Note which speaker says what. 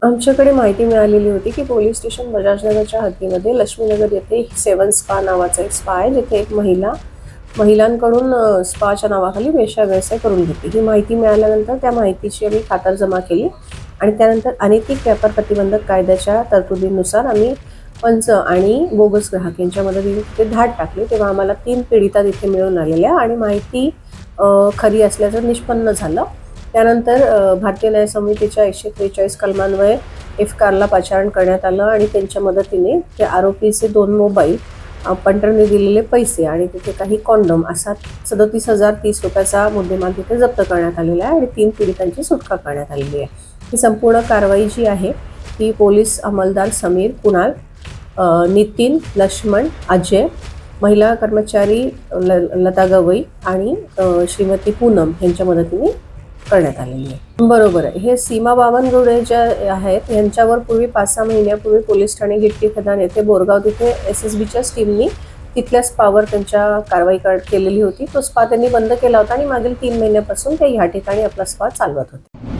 Speaker 1: आमच्याकडे माहिती मिळालेली होती की पोलीस स्टेशन बजाजनगरच्या हद्दीमध्ये लक्ष्मीनगर येथे 7 स्पा नावाचा एक स्पा आहे, जिथे एक महिलांकडून स्पाच्या नावाखाली वेश्या व्यवसाय करून घेते. ही माहिती मिळाल्यानंतर त्या माहितीची आम्ही खातरजमा केली आणि त्यानंतर अनैतिक व्यापार प्रतिबंधक कायद्याच्या तरतुदीनुसार आम्ही पंच आणि बोगस ग्राहक यांच्या मदतीने तिथे धाड टाकली. तेव्हा आम्हाला 3 पीडिता तिथे मिळून आलेल्या आणि माहिती खरी असल्याचं निष्पन्न झालं. त्यानंतर भारतीय न्याय समितीच्या 143 कलमान्वये एफकारला पाचारण करण्यात आलं आणि त्यांच्या मदतीने त्या आरोपीचे 2 मोबाईल, पंटरने दिलेले पैसे आणि तिथे काही कॉन्डम असा 37,030 रुपयाचा मुद्देमाल तिथे जप्त करण्यात आलेला आहे आणि 3 पीडितांची सुटका करण्यात आलेली आहे. ही संपूर्ण कारवाई जी आहे ती पोलीस अंमलदार समीर, कुणाल, नितीन, लक्ष्मण, अजय, महिला कर्मचारी लता गवई आणि श्रीमती पूनम यांच्या मदतीने करण्यात आलेली आहे. बरोबर आहे. हे सीमा बावनकुळे ज्या आहेत यांच्यावर पूर्वी 5-6 महिन्यापूर्वी पोलीस ठाणे गिट्टी खदान येथे बोरगाव तिथे SSBच्या टीमनी तिथल्या स्पावर त्यांच्या कारवाई केलेली होती. तो स्पा त्यांनी बंद केला होता आणि मागील 3 महिन्यापासून ते ह्या ठिकाणी आपला स्पा चालवत होते.